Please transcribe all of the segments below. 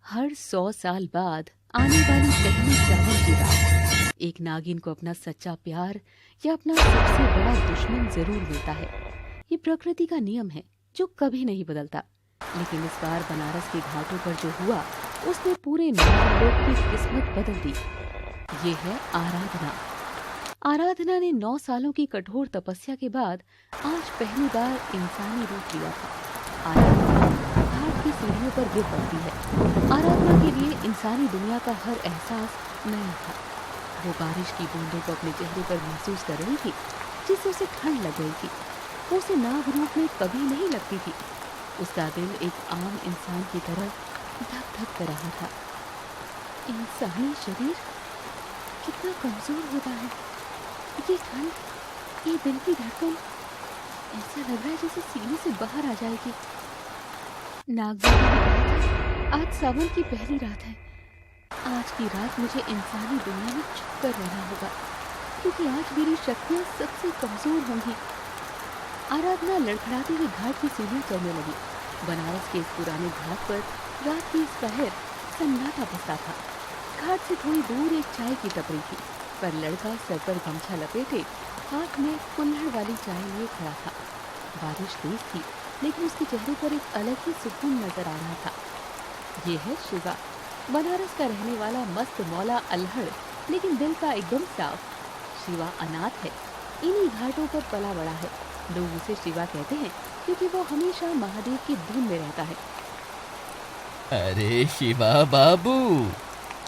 हर 100 साल बाद आने वाली पहली सावन की रात एक नागिन को अपना सच्चा प्यार या अपना सबसे बड़ा दुश्मन जरूर मिलता है। ये प्रकृति का नियम है जो कभी नहीं बदलता। लेकिन इस बार बनारस के घाटों पर जो हुआ उसने पूरे नागलोक की किस्मत बदल दी। ये है आराधना। आराधना ने 9 सालों की कठोर तपस्या के बाद आज पहली बार इंसानी रूप लिया था। आराधना घाट की सीढ़ियों पर गिर पड़ती है। आराधना के लिए इंसानी दुनिया का हर एहसास नया था। वो बारिश की बूंदों को अपने चेहरे पर महसूस कर रही थी जिससे उसे ठंड लग गई थी। वो उसे नाग रूप में कभी नहीं लगती थी। उसका दिल एक आम इंसान की तरह धक धक कर रहा था। इंसानी शरीर कितना कमजोर होता है। ये ठंड, ये दिल की धड़कन, ऐसा लग रहा है जैसे सीने से बाहर आ जाएगी। नागबाबा ने कहा था आज सावन की पहली रात है। आज की रात मुझे इंसानी दुनिया में चुप कर रहना होगा क्योंकि आज मेरी शक्तियां सबसे कमजोर होंगी। आराधना लड़खड़ाती हुई घाट की सीढ़ियां चढ़ने लगी। बनारस के इस पुराने घाट पर रात की इस पहर सन्नाटा बसता था। घाट से थोड़ी दूर एक चाय की टपरी थी, पर लड़का सर पर गमछा लपेटे हाथ में कुल्हड़ वाली चाय लिए खड़ा था। बारिश तेज थी लेकिन उसके चेहरे पर एक अलग ही सुकून नजर आ रहा था। ये है शिवा, बनारस का रहने वाला मस्त मौला अल्हड़, लेकिन दिल का एकदम साफ। शिवा अनाथ है, इन्हीं घाटों पर पला बड़ा है। लोग उसे शिवा कहते हैं क्योंकि वो हमेशा महादेव की धुन में रहता है। अरे शिवा बाबू,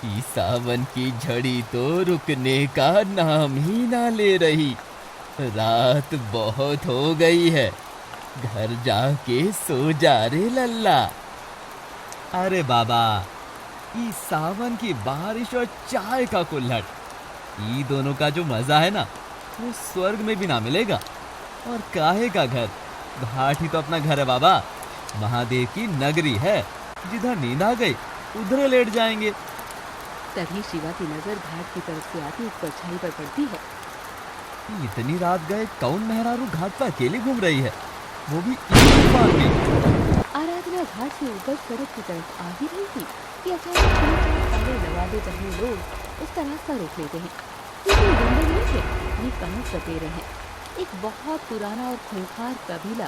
इस सावन की झड़ी तो रुकने का नाम ही ना ले रही। रात बहुत हो गई है, घर जाके सो जा रे लल्ला। अरे बाबा, इस सावन की बारिश और चाय का कुल्हड़, ये दोनों का जो मजा है ना, वो स्वर्ग में भी ना मिलेगा। और काहे का घर, घाट ही तो अपना घर है बाबा। महादेव की नगरी है, जिधर नींद आ गई उधर लेट जाएंगे। तभी शिवा की नजर घाट की तरफ से आती एक परछाई पर पड़ती है। इतनी रात गए कौन मेहरारू घाट पर अकेली घूम रही है, वो भी इस तूफान में। आराधना घाट से ऊपर सड़क की तरफ आ ही रही थी कि अचानक 3-4 काले लवादे पहने लोग उसका रास्ता रोक लेते हैं। लेकिन गुंडे नहीं थे, ये कहाँ सपेरे हैं। एक बहुत पुराना और खूंखार कबीला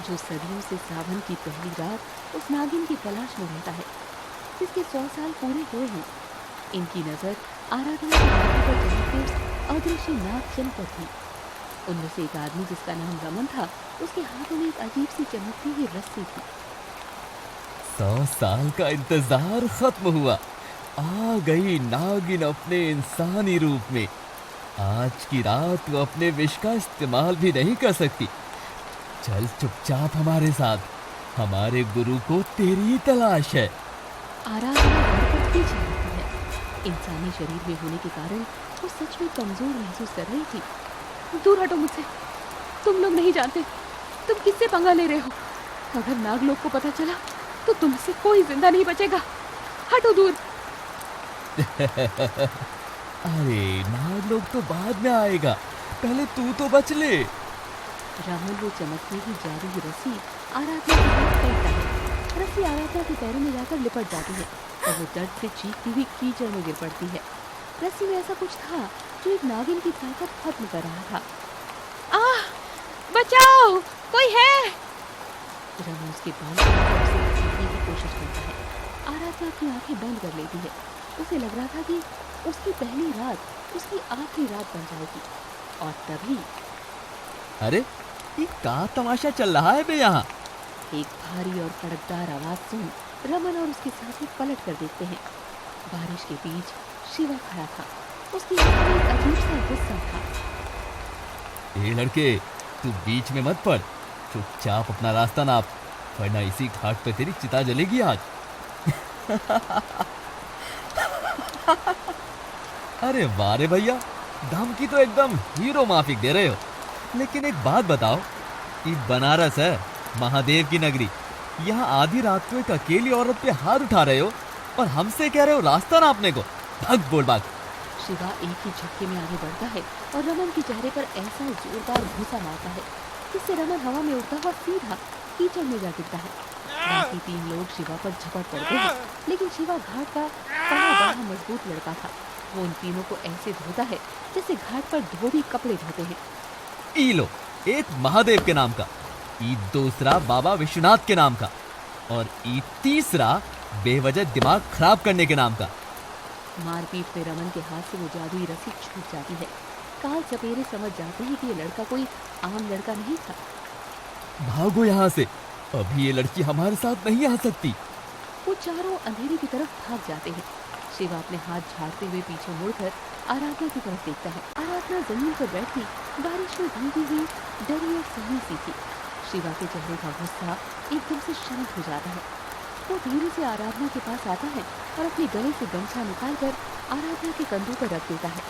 जो सदियों से सावन की पहली रात उस नागिन की तलाश में रहता है जिसके 100 साल पूरे हुए हैं। इनकी नजर आराधना की माथे पर चमकते उस अदृश्य नागचन पर थी। उनमें से एक आदमी जिसका नाम रमन था, उसके हाथों में एक अजीब सी चमकती हुई रस्सी थी। 100 साल का इंतजार खत्म हुआ, आ गई नागिन अपने इंसानी रूप में। आज की रात वो अपने विष का इस्तेमाल भी नहीं कर सकती। चल चुपचाप हमारे साथ, हमारे गुरु को तेरी तलाश है। आराधना हरकत पीछे रहती है। इंसानी शरीर में होने के कारण वो सच में कमजोर महसूस कर रही थी। दूर हटो मुझसे, तुम लोग नहीं जानते तुम किससे पंगा ले रहे हो। अगर नागलोक को पता चला तो तुमसे कोई जिंदा नहीं बचेगा। हटो दूर। अरे नागलोक तो बाद में आएगा, पहले तू तो बच ले। राहुल वो चमकती हुई जारी हुई रस्सी आराधना की तरफ फेंकता है। रस्सी आराधना के पैरों में जाकर लिपट जाती है और वो दर्द से चीखती हुई कीचड़ में गिर पड़ती है। रस्सी में ऐसा कुछ था जो एक नागिन की ताकत खत्म कर रहा था। आह! बचाओ! कोई है! रमन उसके बाल से खींचने की कोशिश करता है। आराधना अपनी आंखें बंद कर लेती है। उसे लग रहा था कि उसकी पहली रात उसकी आखिरी रात बन जाएगी। और तभी अरे ये का तमाशा चल रहा है बे यहाँ? एक भारी और कड़कदार आवाज सुन रमन और उसके साथी पलट कर देखते हैं। बारिश के बीच शिवा खड़ा था। उसकी आंखों में एक अजीब सा गुस्सा था। ए लड़के, तू बीच में मत पड़, चुपचाप अपना रास्ता नाप, वरना इसी घाट पे तेरी चिता जलेगी आज। अरे वाह रे भैया, धमकी तो एकदम हीरो माफिक दे रहे हो। लेकिन एक बात बताओ, ये बनारस है, महादेव की नगरी। यहाँ आधी रात को एक अकेली औरत पे हाथ उठा रहे हो और हमसे कह रहे हो रास्ता नापने को। भाग बोल भाग। शिवा एक ही झटके में आगे बढ़ता है और रमन के चेहरे पर ऐसा जोरदार घूंसा मारता है जिससे रमन हवा में उड़ता हुआ सीधा कीचड़ में जा गिरता है। बाकी 3 लोग शिवा पर झपट पड़ते हैं, लेकिन शिवा घाट का बड़ा बड़ा मजबूत लड़का था। वो उन तीनों को ऐसे धोता है जैसे घाट पर धोबी कपड़े धोते हैं। ई लो, एक महादेव के नाम का, ई दूसरा बाबा विश्वनाथ के नाम का, और ई तीसरा बेवजह दिमाग खराब करने के नाम का। मारपीट में रमन के हाथ से वो जादुई रस्सी छूट जाती है। काल सपेरे समझ जाते हैं कि ये लड़का कोई आम लड़का नहीं था। भागो यहाँ से, अभी ये लड़की हमारे साथ नहीं आ सकती। वो चारों अंधेरे की तरफ भाग जाते हैं। शिवा अपने हाथ झाड़ते हुए पीछे मुड़कर आराधना की तरफ देखता है। आराधना जमीन पर बैठी बारिश में भीगी हुई डरी और सहमी सी थी। शिवा के चेहरे का गुस्सा एकदम से शांत हो जाता है। वो धीरे से आराधना के पास आता है और अपने गले से गमछा निकालकर आराधना के कंधों पर रख देता है।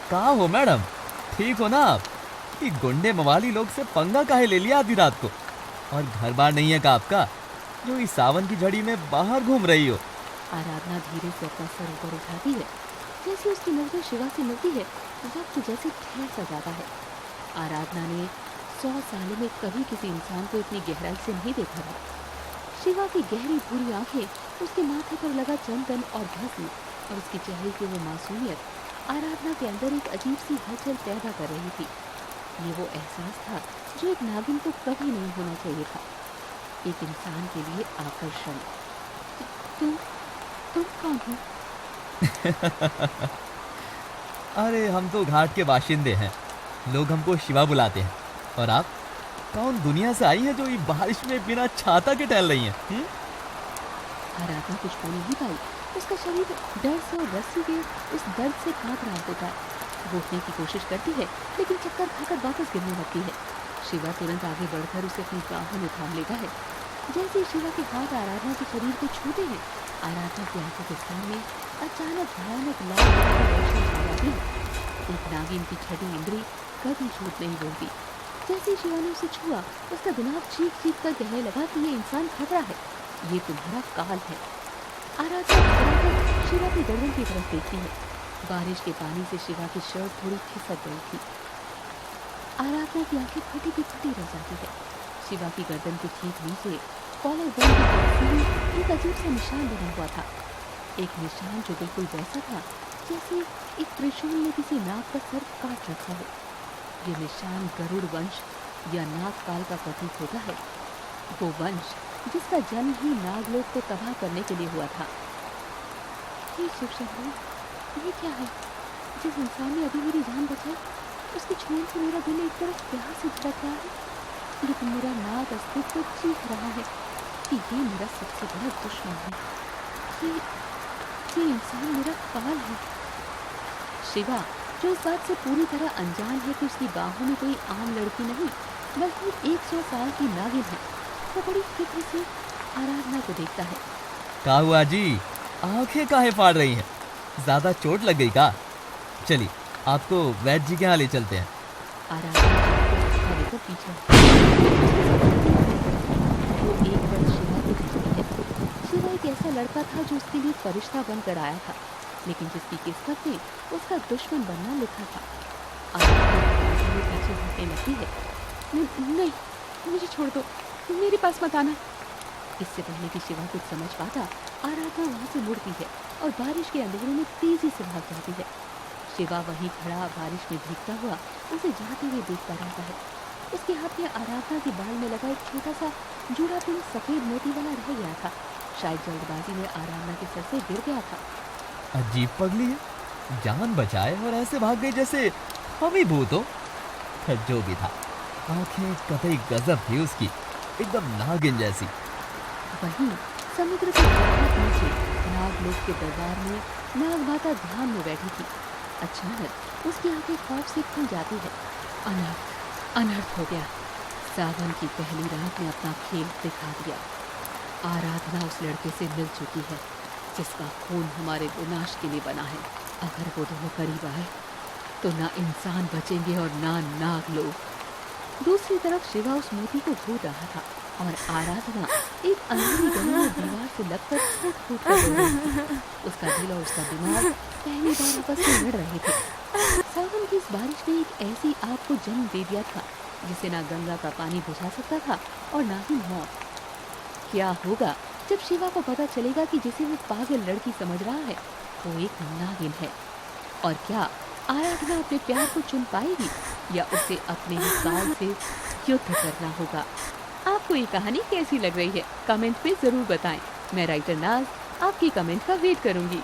कहाँ हो मैडम, ठीक हो ना आप? ये गुंडे मवाली लोग से पंगा काहे ले लिया आधी रात को? और घर बार नहीं है का आपका, जो इस सावन की झड़ी में बाहर घूम रही हो? आराधना धीरे से अपना सर ऊपर उठाती है। जैसे उसकी नजर शिवा से मिलती है, वक्त जैसे ठहर सा जाता है। आराधना ने 100 सालों में कभी किसी इंसान को इतनी गहराई से नहीं देखा था। शिवा की गहरी भूरी आंखें, उसके माथे पर लगा चंदन और भस्म और उसके चेहरे की वो मासूमियत आराधना के अंदर एक अजीब सी हलचल पैदा कर रही थी। ये वो एहसास था जो एक नागिन को कभी नहीं होना चाहिए था, एक इंसान के लिए आकर्षण। तुम कौन हो? अरे हम तो घाट के बाशिंदे हैं, लोग हमको शिवा बुलाते हैं। और आप कौन दुनिया से आई है जो ये बारिश में बिना छाता के टहल रही हैं? आराधना कुछ बोल नहीं पाई। उसका शरीर डर से और रस्सी के उस दर्द से कांप रहा होता है। वो उठने की कोशिश करती है, लेकिन चक्कर खाकर वापस गिरने लगती है। शिवा तुरंत आगे बढ़कर उसे अपनी बाहों में थाम लेता है। जैसे ही शिवा के हाथ आराधना के शरीर को छूते हैं, आराधना की आंखों के सामने अचानक भयानक लाल रोशनी आ जाती है। एक नागिन की छठी इंद्री कभी झूठ नहीं बोलती। जैसे ही शिवा ने उसे छुआ, उसका दिमाग चीख चीख कर कहने लगा कि ये इंसान खतरा है, ये तुम्हारा काल है। आराधना घबराकर शिवा की गर्दन की तरफ देखती है। बारिश के पानी से शिवा की शर्ट थोड़ी खिसक गई थी। आराधना की आंखें फटी की फटी रह जाती है। शिवा की गर्दन के ठीक नीचे कॉलर बन की एक अजीब सा निशान बना हुआ था। एक निशान जो बिल्कुल वैसा था जैसे एक त्रिशूल ने किसी नाग का सर काट रखा हो। ये निशान गरुड़ वंश या नाग काल का प्रतीक होता है, वो वंश जिसका जन्म ही नागलोक को तबाह करने के लिए हुआ था। हे शिव शंकर, ये क्या है? जिस इंसान ने अभी मेरी जान बचाई, उसके छूने से मेरा दिल एक तरफ प्यार से धड़क रहा है, लेकिन मेरा नाग अस्तित्व चीख रहा है कि ये मेरा सबसे बड़ा दुश्मन है। ये इंसान मेरा काल है। शिवा, जो इस बात से पूरी तरह अनजान है कि उसकी बाहों में कोई आम लड़की नहीं बल्कि 100 साल की नागिन है, वो बड़ी फिक्र से आराधना को देखता है। का हुआ जी, आंखें काहे फाड़ रही हैं? ज्यादा चोट लग गई का? चलिए आपको वैद्य जी के यहाँ ले चलते हैं। आराधना को लेकर पीछे वो एक वर्ष शिवा को देखती है। शिवा एक ऐसा लड़का था जो उसके लिए फरिश्ता बनकर आया था, लेकिन जिसकी किस्मत में उसका दुश्मन बनना लिखा था। आराधना पीछे हटने लगती है। नहीं, मुझे छोड़ दो, मेरे पास मत आना। इससे पहले कि शिवा कुछ समझ पाता, आराधना वहाँ से मुड़ती है और बारिश के अंधेरे में तेजी से भाग जाती है। शिवा वहीं खड़ा बारिश में भीगता हुआ उसे जाते हुए देखता रहता है। उसके हाथ में आराधना के बाल में लगा एक छोटा सा जुड़ा पिन सफेद मोती वाला रह गया था। शायद जल्दबाजी में आराधना के सर से गिर गया था। अजीब पगली है, जान बचाए और ऐसे भाग गई जैसे हम ही भूत हो। खैर जो भी था, आंखें कतई गजब थी उसकी, एकदम नागिन जैसी। वहीं समुद्र के बहुत नीचे नागलोक के दरबार में नागमाता ध्यान में बैठी थी। अचानक उसकी आंखें खौफ से खुल जाती है। अनर्थ हो गया। सावन की पहली रात ने अपना खेल दिखा दिया। आराधना उस लड़के से मिल चुकी है जिसका खून हमारे विनाश के लिए बना है। अगर वो दोनों करीब आए तो ना इंसान बचेंगे और ना नागलोक। दूसरी तरफ शिवा उस मोती को ढूंढ रहा था और आराधना एक अंधेरी गली में दीवार से लगकर फूट कर रो रही थी। उसका दिल और उसका दिमाग पहली बार आपस में लड़ रहे थे। सावन की इस बारिश ने एक ऐसी आग को जन्म दे दिया था जिसे ना गंगा का पानी बुझा सकता था और ना ही मौत। क्या होगा जब शिवा को पता चलेगा कि जिसे वो पागल लड़की समझ रहा है वो एक नागिन है? और क्या आराधना अपने प्यार को चुन पाएगी या उसे अपने ही काल से युद्ध करना होगा? आपको ये कहानी कैसी लग रही है कमेंट में जरूर बताएं। मैं राइटर नाज आपकी कमेंट का वेट करूंगी।